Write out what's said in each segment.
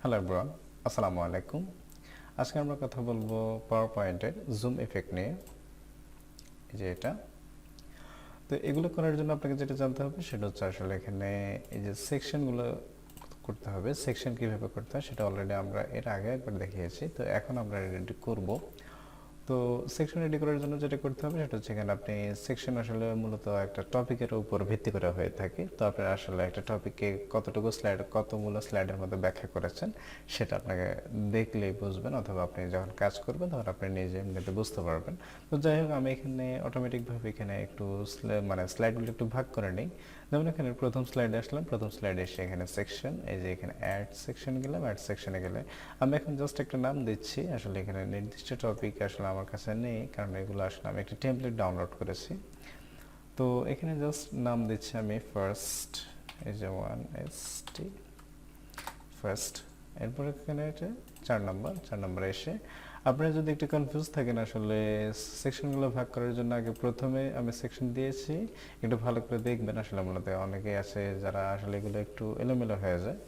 Hello everyone, আসসালামু আলাইকুম। আজকে আমরা কথা বলবো পাওয়ার পয়েন্টের জুম ইফেক্ট নিয়ে। এই যে এটা, তো এগুলো করার জন্য আপনাকে যেটা জানতে হবে সেটা হচ্ছে আসলে এখানে এই যে সেকশনগুলো করতে হবে। সেকশন কিভাবে করতে হয় সেটা অলরেডি আমরা এর আগে একবার দেখিয়েছি, তো এখন আমরা রেডি করব। তো সেকশন রেডি করার জন্য যেটা করতে হবে সেটা হচ্ছে এখানে আপনি সেকশন আসলে মূলত একটা টপিকের উপর ভিত্তি করে হয়ে থাকে। তো আপনি আসলে একটা টপিকে কতটুকু স্লাইড, কতগুলো স্লাইডের মধ্যে ব্যাখ্যা করেছেন সেটা আপনাকে দেখলেই বুঝবেন, অথবা আপনি যখন কাজ করবেন তখন আপনি নিজে এমনিতে বুঝতে পারবেন। তো যাই হোক, আমি এখানে অটোমেটিকভাবে এখানে একটু স্লাইডগুলো একটু ভাগ করে নিই। যেমন এখানে প্রথম স্লাইডে আসলাম, প্রথম স্লাইডে এসে এখানে সেকশন, এই যে এখানে অ্যাড সেকশন গেলাম, অ্যাড সেকশনে গেলে আমি এখন জাস্ট একটা নাম দিচ্ছি। আসলে এখানে নির্দিষ্ট টপিক আসলে আমার কাছে নেই, কারণ এগুলো আসলে আমি একটা টেমপ্লেট ডাউনলোড করেছি। তো এখানে জাস্ট নাম দিচ্ছি আমি ফার্স্ট, এই যে 1st ফার্স্ট। এরপর এখানে এটা 4 নম্বর এসে আপনারা যদি একটু কনফিউজ থাকেন আসলে সেকশনগুলো ভাগ করার জন্য, আগে প্রথমে আমি সেকশন দিয়েছি, একটু ভালো করে দেখবেন। আসলে মূলত অনেকেই আছে যারা আসলে এগুলো একটু এলোমেলো হয়ে যায়।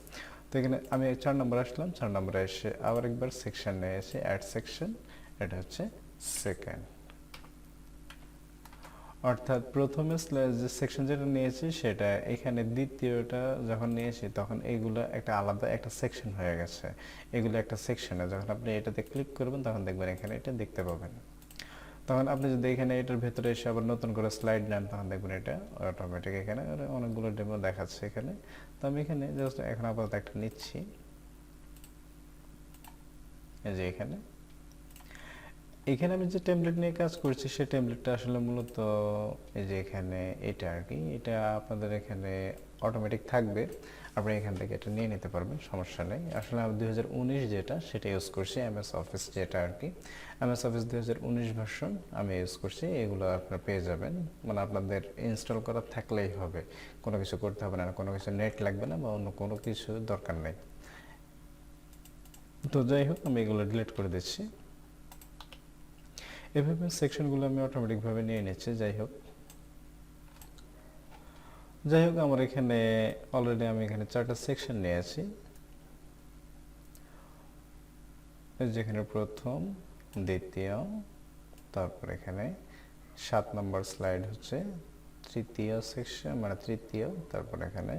তো এখানে আমি 4 নম্বর আসলাম, 4 নম্বরে এসে আবার একবার সেকশনে এসে অ্যাড সেকশন, এটা হচ্ছে সেকেন্ড। অর্থাৎ প্রথমে যে সেকশন যেটা নিয়েছি সেটা এখানে দ্বিতীয়টা যখন নিয়েছি তখন এগুলো একটা আলাদা একটা সেকশন হয়ে গেছে। এগুলো একটা সেকশনে যখন আপনি এটাতে ক্লিক করবেন তখন দেখবেন এখানে এটা দেখতে পাবেন। তখন আপনি যদি এখানে এটার ভেতরে এসে আবার নতুন করে স্লাইড নেন তখন দেখবেন এটা অটোমেটিক এখানে অনেকগুলো ডেমো দেখাচ্ছে এখানে। তো আমি এখানে জাস্ট এখন আপাতত একটা নিচ্ছি, এই যে এখানে আমি যে টেমপ্লেট নিয়ে কাজ করছি সেই টেমপ্লেটটা আসলে মূলত এই যে এখানে এটা আর কি, এটা আপনাদের এখানে অটোমেটিক থাকবে, আপনি এখান থেকে এটা নিয়ে নিতে পারবেন, সমস্যা নেই। আসলে আমি 2019 যেটা সেটা ইউজ করছি, এমএস অফিস যেটা আর কি, এমএস অফিস 2019 ভার্সন আমি ইউজ করছি। এগুলো আপনারা পেয়ে যাবেন, মানে আপনাদের ইনস্টল করা থাকলেই হবে, কোনো কিছু করতে হবে না, কোনো কিছু নেট লাগবে না বা অন্য কোনো কিছু দরকার নেই। তো যাই হোক, আমি এগুলো ডিলিট করে দিচ্ছি। এভাবে সেকশনগুলো আমি অটোমেটিকভাবে নিয়ে নিচ্ছি। যাই হোক আমার এখানে অলরেডি আমি এখানে 4টা সেকশন নিয়েছি। যেখানে প্রথম, দ্বিতীয়, তারপর এখানে 7 নম্বর স্লাইড হচ্ছে তৃতীয় সেকশন, মানে তৃতীয়, তারপর এখানে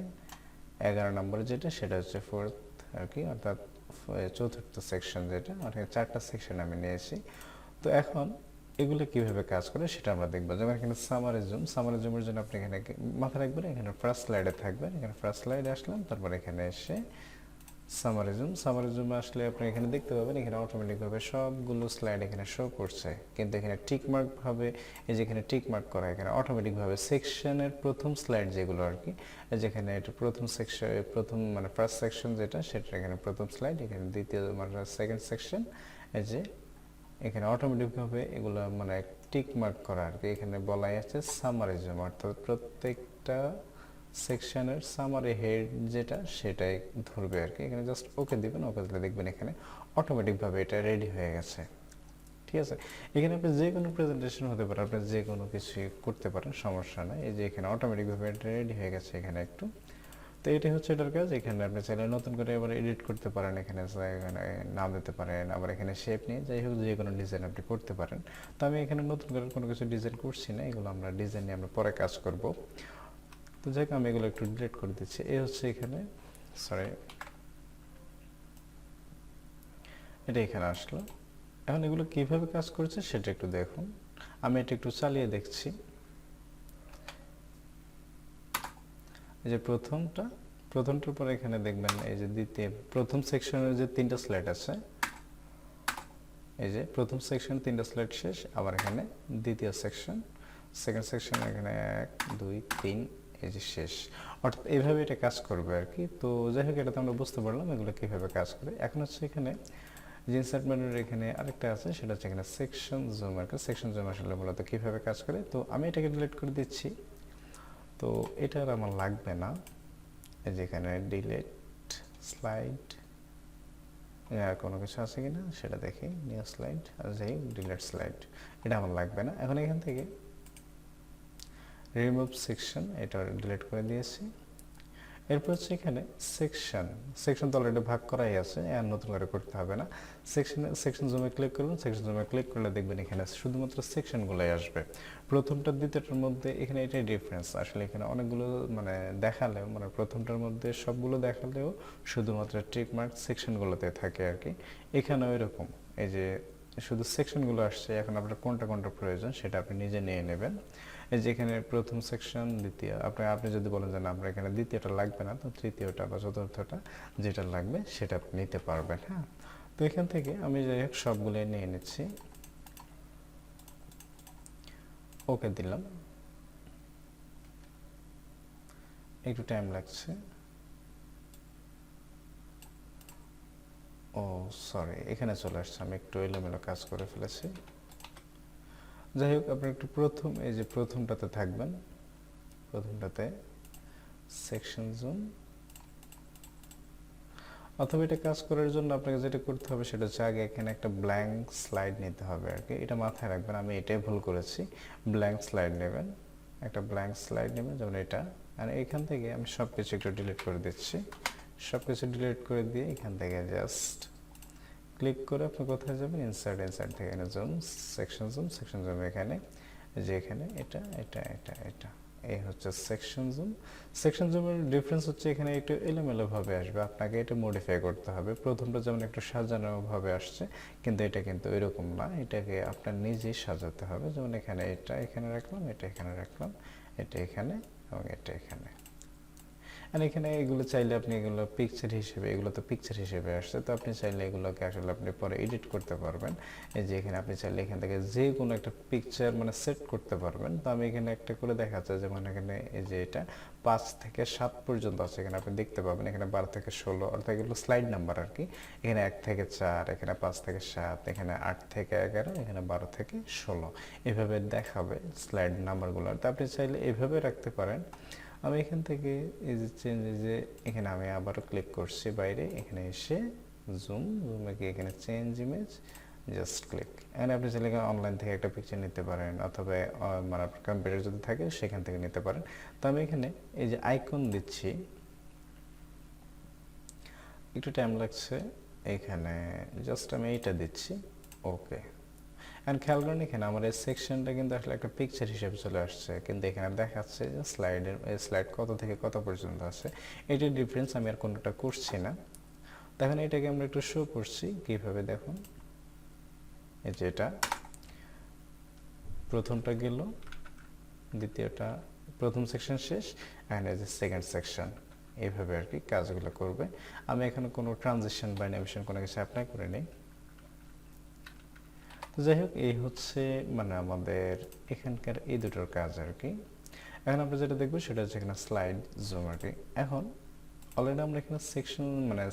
11 নম্বর যেটা সেটা হচ্ছে ফোর্থ আর কি, অর্থাৎ চতুর্থ সেকশন যেটা, অর্থাৎ 4টা সেকশন আমি নিয়েছি। তো এখন এগুলো কিভাবে কাজ করে সেটা আমরা দেখবো। যেমন এখানে সামারিজমের জন্য আপনি এখানে মাথায় রাখবেন, এখানে ফার্স্ট স্লাইডে থাকবেন, এখানে ফার্স্ট স্লাইডে আসলাম, তারপর এখানে এসে সামারিজমে আসলে আপনি এখানে দেখতে পাবেন এখানে অটোমেটিকভাবে সবগুলো স্লাইড এখানে শো করছে, কিন্তু এখানে টিকমার্ক ভাবে, এই যে এখানে টিকমার্ক করা, এখানে অটোমেটিকভাবে সেকশনের প্রথম স্লাইড যেগুলো আর কি, যেখানে এটা প্রথম সেকশন, প্রথম মানে ফার্স্ট সেকশন যেটা সেটা এখানে প্রথম স্লাইড, এখানে দ্বিতীয় মানে সেকেন্ড সেকশন, এই যে এখানে অটোমেটিকভাবে এগুলো মানে টিক মার্ক করা আর কি। এখানে বলাই আছে সামারিজম, অর্থাৎ প্রত্যেকটা সেকশনের সামারি হেড যেটা সেটাই ধরবে আর কি। এখানে জাস্ট ওকে দিবেন, ওকে দিলে দেখবেন এখানে অটোমেটিকভাবে এটা রেডি হয়ে গেছে। ঠিক আছে, এখানে আপনি যে কোনো প্রেজেন্টেশন হতে পারে, আপনি যে কোনো কিছু করতে পারেন, সমস্যা নাই। এই যে এখানে অটোমেটিকভাবে এটা রেডি হয়ে গেছে এখানে একটু। তো এটাই হচ্ছে এটার কাজ। এখানে আপনি চাইলে নতুন করে এবার এডিট করতে পারেন, এখানে নাম দিতে পারেন, আবার এখানে শেপ নিয়ে যাই হোক যে কোনো ডিজাইন আপনি করতে পারেন। তো আমি এখানে নতুন করে কোনো কিছু ডিজাইন করছি না, এগুলো আমরা ডিজাইন নিয়ে আমরা পরে কাজ করব। তো যাই হোক আমি এগুলো একটু ডিলিট করে দিচ্ছি। এই হচ্ছে এখানে, সরি, এটা এখানে আসলো। এখন এগুলো কিভাবে কাজ করছে সেটা একটু দেখুন, আমি এটা একটু চালিয়ে দেখছি। এই যে প্রথমটার পরে এখানে দেখবেন এই যে প্রথম সেকশনের যে 3টা স্লাইড আছে, এই যে প্রথম সেকশন 3টা স্লাইড শেষ, আবার এখানে দ্বিতীয় সেকশন, সেকেন্ড সেকশন এখানে 1 2 3, এই যে শেষ। অর্থাৎ এইভাবে এটা কাজ করবে আর কি। তো যাই হোক, এটাতে আমরা বুঝতে পারলাম এগুলো কিভাবে কাজ করে। এখন হচ্ছে এখানে যে ইনসার্ট মেনুর এখানে আরেকটা আছে, সেটা হচ্ছে এখানে সেকশন জুম আর কি। সেকশন জুম আসলে মূলত কিভাবে কাজ করে, তো আমি এটাকে ডিলিট করে দিচ্ছি। তো এটা আর আমার লাগবে না। এই যে এখানে ডিলিট স্লাইড, আর কোনো কিছু আছে কিনা সেটা দেখি, নিউ স্লাইড, আর যাই ডিলিট স্লাইড, এটা আমার লাগবে না। এখন এখান থেকে রিমুভ সেকশন, এটা ডিলিট করে দিয়েছি। এরপর হচ্ছে এখানে সেকশন, সেকশন তো অলরেডি ভাগ করাই আছে, আর নতুন করে করতে হবে না। সেকশন জুমে ক্লিক করবেন, সেকশন জুমে ক্লিক করলে দেখবেন এখানে শুধুমাত্র সেকশনগুলোই আসবে। প্রথমটা দ্বিতীয়টার মধ্যে এখানে এটাই ডিফারেন্স, আসলে এখানে অনেকগুলো মানে দেখালেও, মানে প্রথমটার মধ্যে সবগুলো দেখালেও শুধুমাত্র টিক মার্ক সেকশনগুলোতে থাকে আর কি। এখানেও এরকম, এই যে শুধু সেকশনগুলো আসছে, এখন আপনার কোনটা কোনটা প্রয়োজন সেটা আপনি নিজে নিয়ে নেবেন। এই যে এখানে প্রথম সেকশন, দ্বিতীয়, আপনি যদি বলেন যে না আমরা এখানে দ্বিতীয়টা লাগবে না, তো তৃতীয়টা বা চতুর্থটা যেটা লাগবে সেটা আপনি নিতে পারবেন। হ্যাঁ, তো এখান থেকে আমি যাই হোক সবগুলো নিয়ে নিচ্ছি, ওকে দিলাম। একটু টাইম লাগছে। ও সরি, এখানে চলে আসছে, আমি একটু এলোমেলো কাজ করে ফেলেছি। যাই হোক, আপনি একটু এই যে প্রথমটাতে থাকবেন, প্রথমটাতে সেকশন জুম, অথবা এটা কাজ করার জন্য আপনাকে যেটা করতে হবে সেটা হচ্ছে আগে এখানে একটা ব্ল্যাঙ্ক স্লাইড নিতে হবে আর কি। এটা মাথায় রাখবেন, আমি এটাই ভুল করেছি। ব্ল্যাঙ্ক স্লাইড নেবেন, একটা ব্ল্যাঙ্ক স্লাইড নেবেন, যেমন এটা। আর এখান থেকে আমি সব কিছু একটু ডিলিট করে দিচ্ছি। সব কিছু ডিলিট করে দিয়ে এখান থেকে জাস্ট ক্লিক করে আপনি কোথায় যাবেন, ইনসার্ট, ইনসার্ট থেকে এখানে zoom, section zoom, section zoom এখানে, যে এখানে এটা এটা এটা এটা, এই হচ্ছে সেকশন জুম। সেকশন জুমের ডিফারেন্স হচ্ছে এখানে একটু এলোমেলো ভাবে আসবে, আপনাকে এটা মডিফাই করতে হবে। প্রথমটা যেমন একটু সাজানো ভাবে আসছে, কিন্তু এটা কিন্তু এরকম না, এটাকে আপনার নিজেই সাজাতে হবে। যেমন এখানে এটা এখানে রাখলাম, এটা এখানে রাখলাম, এটা এখানে এবং এটা এখানে। আর এখানে এগুলো চাইলে আপনি এগুলো পিকচার হিসেবে, এগুলো তো পিকচার হিসেবে আসছে, তো আপনি চাইলে এগুলোকে আসলে আপনি পরে এডিট করতে পারবেন। এই যে এখানে আপনি চাইলে এখান থেকে যে কোনো একটা পিকচার মানে সেট করতে পারবেন। তো আমি এখানে একটা করে দেখাচ্ছি, যেমন এখানে এই যে এটা 5 থেকে 7 পর্যন্ত আছে, এখানে আপনি দেখতে পাবেন। এখানে 12 থেকে 16, অর্থাৎ এগুলো স্লাইড নাম্বার আর কি। এখানে 1 থেকে 4, এখানে 5 থেকে 7, এখানে 8 থেকে 11, এখানে 12 থেকে 16, এভাবে দেখাবে স্লাইড নাম্বারগুলো। তো আপনি চাইলে এভাবে রাখতে পারেন। আমি এখান থেকে এই যে চেঞ্জ, যে এখানে আমি আবারও ক্লিক করছি বাইরে, এখানে এসে জুমে গিয়ে এখানে চেঞ্জ ইমেজ, জাস্ট ক্লিক। এখানে আপনি চাইলে অনলাইন থেকে একটা পিকচার নিতে পারেন, অথবা মানে আপনার কম্পিউটার যদি থাকে সেখান থেকে নিতে পারেন। তো আমি এখানে এই যে আইকন দিচ্ছি, একটু টাইম লাগছে, এখানে জাস্ট আমি এইটা দিচ্ছি, ওকে। অ্যান্ড খেয়াল করেন এখানে আমার এই সেকশনটা কিন্তু আসলে একটা পিকচার হিসেবে চলে আসছে, কিন্তু এখানে দেখাচ্ছে যে স্লাইড কত থেকে কত পর্যন্ত আছে। এটার ডিফারেন্স আমি আর কোনোটা করছি না। দেখেন এটাকে আমরা একটু শো করছি কীভাবে, দেখুন এই যে এটা প্রথমটা গেল, দ্বিতীয়টা, প্রথম সেকশন শেষ, অ্যান্ড এই যে সেকেন্ড সেকশন, এইভাবে আর কি কাজগুলো করবে। আমি এখানে কোনো ট্রানজিশন বা অ্যানিমেশন কোনো কিছু অ্যাপ্লাই করে নিই। তো যাই হোক, এই হচ্ছে মানে আমাদের এখানকার এই দুটোর কাজ আর কি। এখন আমরা যেটা দেখবো সেটা হচ্ছে এখানে স্লাইড জুম আর কি। এখন অলরেডি আমরা এখানে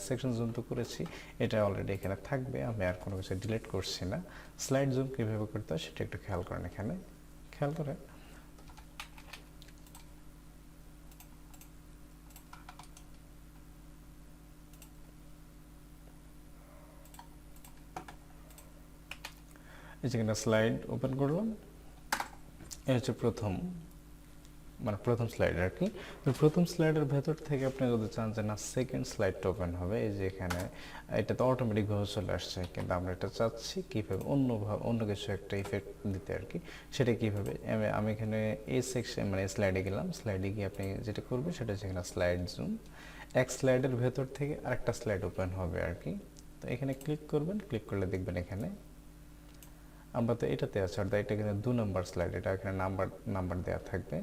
সেকশন জুম তো করেছি, এটা অলরেডি এখানে থাকবে, আমি আর কোনো কিছু ডিলিট করছি না। স্লাইড জুম কীভাবে করতে হয় সেটা একটু খেয়াল করেন, এখানে খেয়াল করে এই যে এখানে স্লাইড ওপেন করলাম, এই হচ্ছে প্রথম স্লাইড আর কি। তো প্রথম স্লাইডের ভেতর থেকে আপনি যদি চান যে না সেকেন্ড স্লাইডটা ওপেন হবে, এই যে এখানে এটা তো অটোমেটিকভাবে চলে আসছে, কিন্তু আমরা এটা চাচ্ছি কীভাবে অন্য কিছু একটা ইফেক্ট দিতে আর কি। সেটা কীভাবে, আমি এখানে এই সেকশন স্লাইডে গেলাম, স্লাইডে গিয়ে আপনি যেটা করবেন সেটা হচ্ছে এখানে স্লাইড জুম, এক স্লাইডের ভেতর থেকে আরেকটা স্লাইড ওপেন হবে আর কি। তো এখানে ক্লিক করবেন, ক্লিক করলে দেখবেন এখানে আমরা তো এটাতে আছি, অর্থাৎ এটা কিন্তু 2 নম্বর স্লাইড, এটা এখানে নাম্বার দেওয়া থাকবে।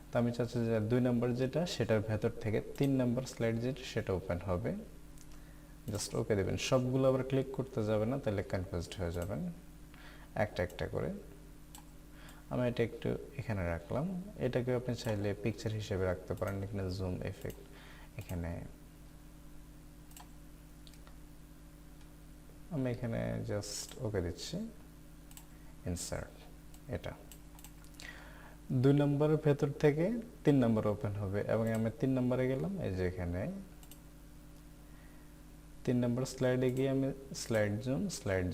তো আমি চাচ্ছি যে 2 নম্বর যেটা, সেটার ভেতর থেকে 3 নম্বর স্লাইড যেটা সেটা ওপেন হবে, জাস্ট ওকে দেবেন। সবগুলো আবার ক্লিক করতে যাবে না, তাহলে কনফিউজড হয়ে যাবেন। একটা একটা করে আমি এটা একটু এখানে রাখলাম। এটাকে আপনি চাইলে পিকচার হিসেবে রাখতে পারেন, এখানে জুম এফেক্ট, এখানে আমি এখানে জাস্ট ওকে দিচ্ছি, ইনসার্ট, এটা 2 নম্বরের ভেতর থেকে 3 নম্বর ওপেন হবে, এবং আমি 3 নম্বরে গেলাম, এই যে এখানে 3 নম্বর স্লাইডে গিয়ে আমি স্লাইড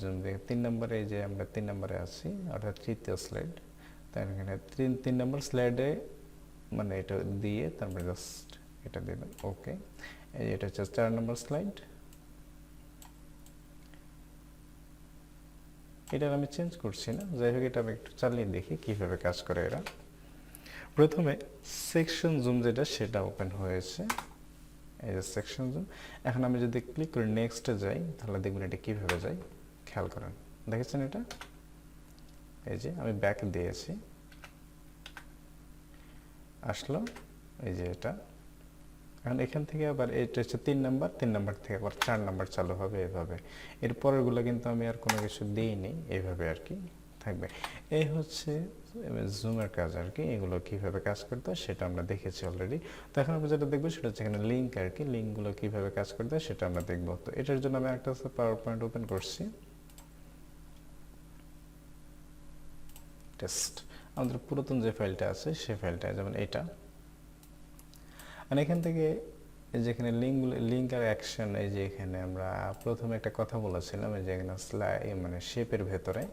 জুম দিয়ে 3 নম্বরে, এই যে আমরা 3 নম্বরে আছি, অর্থাৎ তৃতীয় স্লাইড। তাই এখানে 3 নম্বর স্লাইডে এটা দিয়ে তারপরে জাস্ট এটা দেবেন ওকে। এই এটা হচ্ছে 4 নম্বর স্লাইড। এটা আমি চেঞ্জ করছি না, যাই হোক এটা আমি একটু চালিয়ে দেখি কিভাবে কাজ করে এরা। প্রথমে সেকশন জুম যেটা সেটা ওপেন হয়েছে, এই যে সেকশন জুম। এখন আমি যদি ক্লিক করে নেক্সটে যাই তাহলে দেখবেন এটা কিভাবে যায়, খেয়াল করেন, দেখেছেন এটা? এই যে আমি ব্যাক দিয়েছি, আসলো এই যে এটা। এখন এখান থেকে আবার এটা হচ্ছে 3 নাম্বার, 3 নাম্বার থেকে আবার 4 নাম্বার চালু হবে এভাবে। এর পরেরগুলো কিন্তু আমি আর কোনো কিছু দিইনি, এইভাবে আর কি থাকবে। এই হচ্ছে জুমের কাজ আর কি, এগুলো কিভাবে কাজ করতে হয় সেটা আমরা দেখেছি অলরেডি। তো এখন আমরা যেটা দেখবো সেটা হচ্ছে এখানে লিঙ্ক আর কি, লিঙ্কগুলো কিভাবে কাজ করতে হয় সেটা আমরা দেখবো। তো এটার জন্য আমি একটা পাওয়ার পয়েন্ট ওপেন করছি, টেস্ট। আমাদের পুরাতন যে ফাইলটা আছে সেই ফাইলটা, যেমন এটা। আর এখান থেকে যেখানে লিঙ্ক আর অ্যাকশন, এই যে এখানে আমরা প্রথমে একটা কথা বলেছিলাম, এই যে এখানে মানে শেপের ভেতরে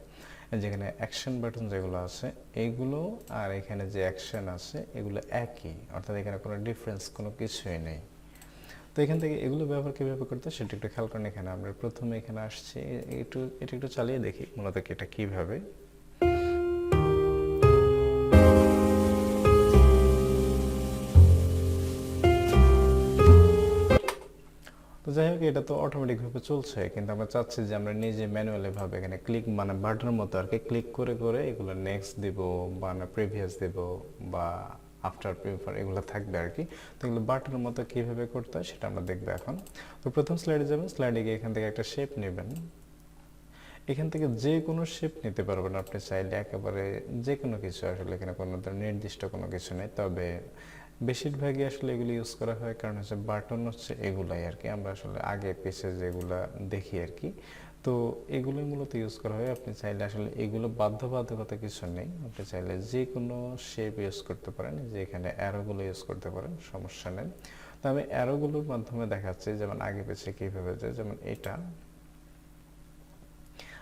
যেখানে অ্যাকশন বাটন যেগুলো আছে এইগুলো আর এখানে যে অ্যাকশন আছে এগুলো একই, অর্থাৎ এখানে কোনো ডিফারেন্স কোনো কিছুই নেই। তো এখান থেকে এগুলো ব্যবহার কীভাবে করতে হয় সেটা একটু খেয়াল করেন। এখানে আমরা প্রথমে এখানে আসছি, এটা একটু চালিয়ে দেখি মূলত এটা কীভাবে। তো যাই হোক এটা তো অটোমেটিকভাবে চলছে, কিন্তু আমরা চাচ্ছি যে আমরা নিজে ম্যানুয়ালি ভাবে এখানে ক্লিক মানে বাটনের মতো আর কি ক্লিক করে করে এগুলো নেক্সট দেব বা প্রিভিয়াস দেব বা আফটার প্রিফার এগুলো থাকবে আর কি। তো এগুলো বাটনের মতো কীভাবে করতে হয় সেটা আমরা দেখবো এখন। তো প্রথম স্লাইডে যাবেন, স্লাইডে গিয়ে এখান থেকে একটা শেপ নেবেন। এখান থেকে যে কোনো শেপ নিতে পারবেন আপনি চাইলে, একেবারে যে কোনো কিছু, আসলে এখানে কোনো নির্দিষ্ট কোনো কিছু নেই। তবে বেশিরভাগই আসলে এগুলো ইউজ করা হয় কারণ হচ্ছে বাটন হচ্ছে এগুলাই আর কি, আমরা আসলে আগে পিছে যেগুলা দেখি আর কি। তো এগুলোই মূলত ইউজ করা হয়। আপনি চাইলে আসলে এগুলো বাধ্যবাধকতা কিছু নেই, আপনি চাইলে যে কোনো শেপ ইউজ করতে পারেন, যে এখানে অ্যারোগুলো ইউজ করতে পারেন, সমস্যা নেই। তো আমি অ্যারোগুলোর মাধ্যমে দেখাচ্ছি যেমন আগে পিছে কীভাবে যায়। যেমন এটা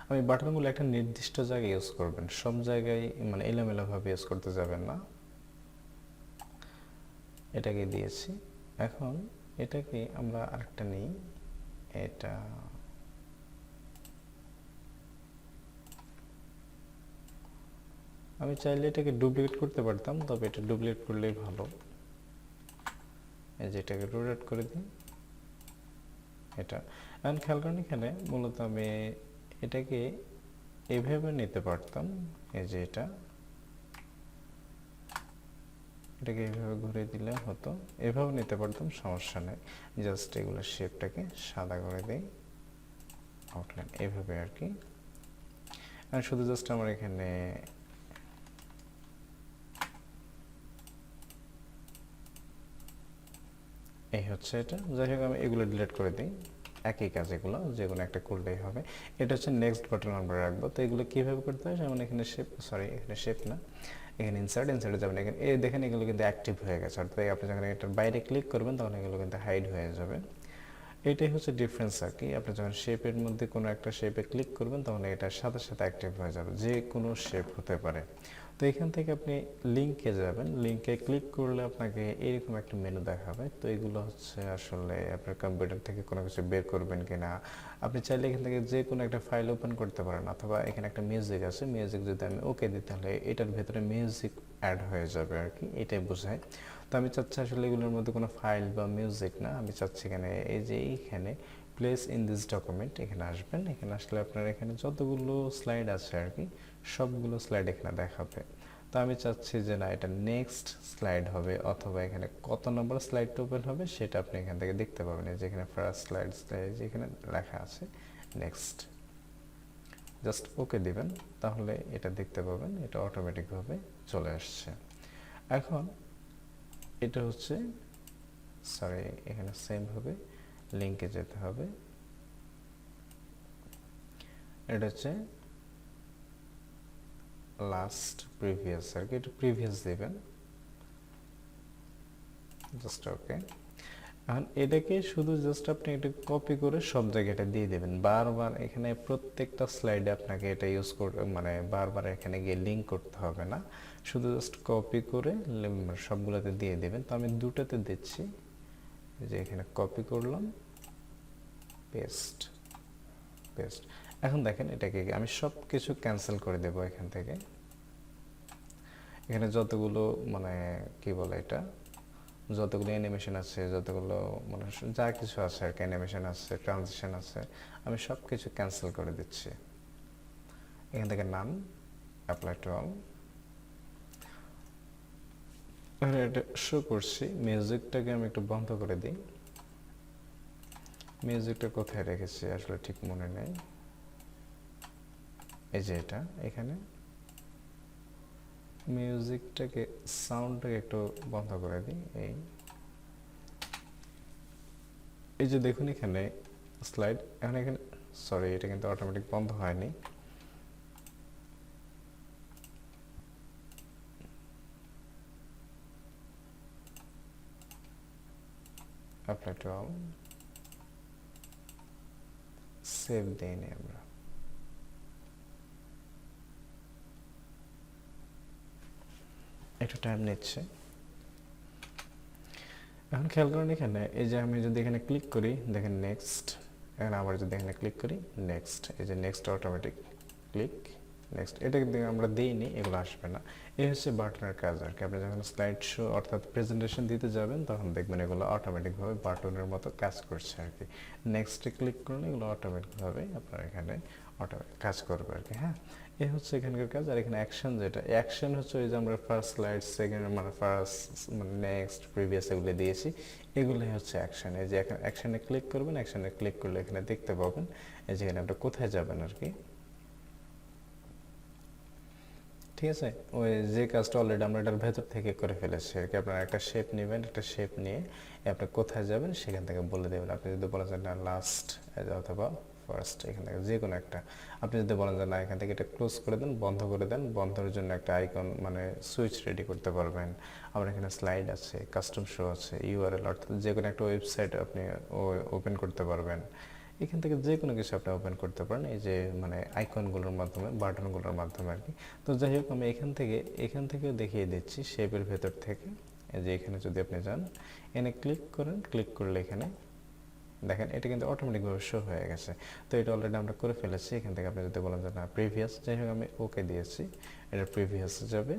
আমি বাটনগুলো একটা নির্দিষ্ট জায়গায় ইউজ করবেন, সব জায়গায় মানে এলোমেলোভাবে ইউজ করতে যাবেন না। এটাকে দিয়েছি, এখন এটাকে আমরা আরেকটা নিই, এটা আমি চাইলে এটাকে ডুপ্লিকেট করতে পারতাম, তবে এটা ডুপ্লিকেট করলেই ভালো। এই যে এটাকে রোটেট করে দিই এটা। এখন খেয়াল করেন এখানে মূলত আমি এটাকে এইভাবে নিতে পারতাম, এই যে এটাকে এইভাবে ঘুরে দিলে হতো, এভাবে নিতে পারতাম, সমস্যা নেই। জাস্ট এগুলো শেপটাকে সাদা করে দেই, আউটলাইন এইভাবে আর কি। আর শুধু জাস্ট আমার এখানে এই হচ্ছে এটা। যাই হোক আমি এগুলো ডিলিট করে দিই, একই কাজ এগুলো, যে কোনো একটা করলেই হবে। এটা হচ্ছে নেক্সট বাটন আমরা রাখবো। তো এগুলো কীভাবে করতে হয়, যেমন এখানে শেপ, সরি এখানে শেপ না, এখানে ইনসার্টে যাবেন। এখানে এই দেখেন এগুলো কিন্তু অ্যাক্টিভ হয়ে গেছে, অর্থাৎ আপনি যখন এটার বাইরে ক্লিক করবেন তখন এগুলো কিন্তু হাইড হয়ে যাবে। এটাই হচ্ছে ডিফারেন্স আর কি। আপনি যখন শেপের মধ্যে কোনো একটা শেপে ক্লিক করবেন তখন এটার সাথে সাথে অ্যাক্টিভ হয়ে যাবে, যে কোনো শেপ হতে পারে। তো এখান থেকে আপনি লিঙ্কে যাবেন, লিঙ্কে ক্লিক করলে আপনাকে এরকম একটা মেনু দেখাবে। তো এগুলো হচ্ছে আসলে আপনার কম্পিউটার থেকে কোনো কিছু বের করবেন কিনা, আপনি চাইলে এখান থেকে যে কোনো একটা ফাইল ওপেন করতে পারেন, অথবা এখানে একটা মিউজিক আছে, মিউজিক যদি আমি ওকে দিই তাহলে এটার ভেতরে মিউজিক অ্যাড হয়ে যাবে আর কি, এটাই বোঝায়। তো আমি চাচ্ছি আসলে এগুলোর মধ্যে কোনো ফাইল বা মিউজিক না, আমি চাচ্ছি এখানে এই যে এইখানে প্লেস ইন দিস ডকুমেন্ট, এখানে আসবেন। এখানে আসলে আপনার এখানে যতগুলো স্লাইড আছে আর কি সবগুলো স্লাইড এখানে দেখাবে। তো আমি চাচ্ছি যে না, এটা নেক্সট স্লাইড হবে, অথবা এখানে কত নম্বর স্লাইডটা ওপেন হবে সেটা আপনি এখান থেকে দেখতে পাবেন। এই যে এখানে ফার্স্ট স্লাইড যেখানে লেখা আছে নেক্সট, জাস্ট ওকে দিবেন, তাহলে এটা দেখতে পাবেন, এটা অটোমেটিকভাবে চলে আসছে। এখন এটা হচ্ছে, সরি এখানে সেম ভাবে লিঙ্কে যেতে হবে। এটা হচ্ছে লাস্ট প্রিভিয়াস আর কি, এটা প্রিভিয়াস দেবেন, জাস্ট ওকে। এখন এটাকে শুধু জাস্ট আপনি এটা কপি করে সব জায়গায় এটা দিয়ে দেবেন, বারবার এখানে প্রত্যেকটা স্লাইডে আপনাকে এটা ইউজ করতে মানে বারবার এখানে গিয়ে লিঙ্ক করতে হবে না, শুধু জাস্ট কপি করে সবগুলোতে দিয়ে দেবেন। তো আমি দুটোতে দিচ্ছি, যে এখানে কপি করলাম, পেস্ট পেস্ট। এখন দেখেন এটাকে আমি সব কিছু ক্যান্সেল করে দেব এখান থেকে। এখানে যতগুলো মানে কি বলে এটা, যতগুলো অ্যানিমেশন আছে, যতগুলো মানে যা কিছু আছে আর কি, অ্যানিমেশন আছে, ট্রানজিশন আছে, আমি সব কিছু ক্যান্সেল করে দিচ্ছি। এখান থেকে নান, অ্যাপ্লাই টু অল। এটা শো করছি। মিউজিকটাকে আমি একটু বন্ধ করে দিই। মিউজিকটা কোথায় রেখেছি আসলে ঠিক মনে নেই। এই যে এটা এখানে মিউজিকটাকে, সাউন্ডটাকে একটু বন্ধ করে দিই। এই যে দেখুন এখানে স্লাইড, এখন এখানে সরি এটা কিন্তু অটোমেটিক বন্ধ হয়নি। অ্যাপ্লাই টু অল, সেভ দেইনি আমরা। একটু টাইম নিচ্ছে। এখন খেয়াল করেন এখানে এই যে আমি যদি এখানে ক্লিক করি দেখেন নেক্সট, এখন আবার যদি এখানে ক্লিক করি নেক্সট, এই যে নেক্সট অটোমেটিক ক্লিক নেক্সট, এটা কিন্তু আমরা দিইনি, এগুলো আসবে না। এই হচ্ছে বাটনের কাজ আর কি। আপনি যখন স্লাইড শো অর্থাৎ প্রেজেন্টেশন দিতে যাবেন তখন দেখবেন এগুলো অটোমেটিকভাবে বাটনের মতো কাজ করছে আর কি। নেক্সটে ক্লিক করলে এগুলো অটোমেটিকভাবে আপনার এখানে অটোমেটিক কাজ করবে আর কি। হ্যাঁ, এই হচ্ছে এখানকার কাজ। আর এখানে অ্যাকশন, যেটা অ্যাকশন হচ্ছে ওই যে আমরা ফার্স্ট স্লাইড, সেকেন্ড মানে ফার্স্ট মানে নেক্সট, প্রিভিয়াস এগুলো দিয়েছি, এগুলোই হচ্ছে অ্যাকশন। এই যে অ্যাকশনে ক্লিক করবেন, অ্যাকশনে ক্লিক করলে এখানে দেখতে পাবেন এই যে এখানে আপনি কোথায় যাবেন আর কি। ঠিক আছে, ওই যে কাজটা অলরেডি আমরা এটার ভেতর থেকে করে ফেলেছি আর কি। আপনারা একটা শেপ নেবেন, একটা শেপ নিয়ে আপনি কোথায় যাবেন সেখান থেকে বলে দেবেন। আপনি যদি বলেন যে না লাস্ট অথবা ফার্স্ট, এখান থেকে যে কোনো একটা। আপনি যদি বলেন যে না এখান থেকে এটা ক্লোজ করে দেন, বন্ধ করে দেন, বন্ধের জন্য একটা আইকন মানে সুইচ রেডি করতে পারবেন। আবার এখানে স্লাইড আছে, কাস্টম শো আছে, ইউআরএল অর্থাৎ যে কোনো একটা ওয়েবসাইট আপনি ওপেন করতে পারবেন। এখান থেকে যে কোনো কিছু আপনি ওপেন করতে পারেন এই যে মানে আইকনগুলোর মাধ্যমে, বাটনগুলোর মাধ্যমে আর কি। তো যাই হোক আমি এখান থেকে দেখিয়ে দিচ্ছি শেপের ভেতর থেকে। এই যে এখানে যদি আপনি যান, এখানে ক্লিক করেন, ক্লিক করলে এখানে দেখেন এটা কিন্তু অটোমেটিকভাবে শো হয়ে গেছে। তো এটা অলরেডি আমরা করে ফেলেছি। এখান থেকে আপনি যদি বলেন যে না প্রিভিয়াস, যাই হোক আমি ওকে দিয়েছি, এটা প্রিভিয়াস যাবে।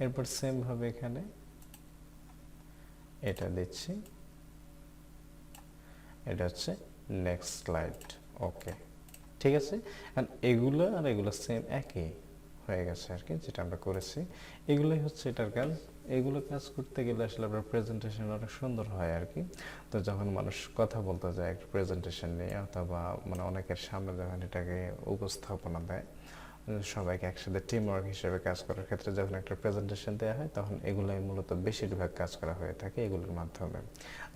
এরপর সেমভাবে এখানে এটা দিচ্ছি, এটা হচ্ছে নেক্সট স্লাইড। ওকে, ঠিক আছে। আর এগুলো আর এগুলো সেম একই হয়ে গেছে আর কি, যেটা আমরা করেছি। এগুলোই হচ্ছে এটার কাজ। এগুলো কাজ করতে গেলে আসলে আপনার প্রেজেন্টেশন অনেক সুন্দর হয় আর কি। তো যখন মানুষ কথা বলতে যায় একটা প্রেজেন্টেশন নিয়ে, অথবা মানে অনেকের সামনে যখন এটাকে উপস্থাপনা দেয়, সবাইকে একসাথে টিম ওয়ার্ক হিসেবে কাজ করার ক্ষেত্রে যখন একটা প্রেজেন্টেশন দেওয়া হয় তখন এগুলোই মূলত বেশিরভাগ কাজ করা হয়ে থাকে এগুলোর মাধ্যমে,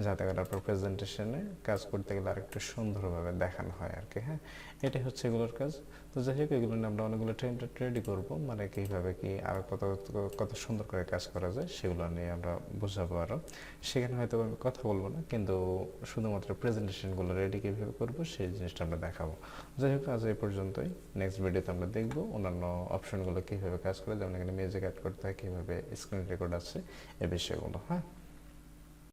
যাতে করে আপনার প্রেজেন্টেশনে কাজ করতে গেলে আরেকটু সুন্দরভাবে দেখানো হয় আর কি। হ্যাঁ, এটাই হচ্ছে এগুলোর কাজ। তো যাই হোক এগুলো নিয়ে আমরা অনেকগুলো টেমপ্লেট রেডি করবো, মানে কীভাবে কি আরও কত সুন্দর করে কাজ করা যায় সেগুলো নিয়ে আমরা বোঝাবো আরও। সেখানে হয়তো আমি কথা বলবো না, কিন্তু শুধুমাত্র প্রেজেন্টেশনগুলো রেডি কীভাবে করবো সেই জিনিসটা আমরা দেখাবো। যাই হোক আজ এই পর্যন্তই। নেক্সট ভিডিওতে আমরা দেখবো অন্যান্য অপশনগুলো কীভাবে কাজ করে, যেমন এখানে মিউজিক অ্যাড করতে হয়, কীভাবে স্ক্রিন রেকর্ড আছে, এই বিষয়গুলো। হ্যাঁ।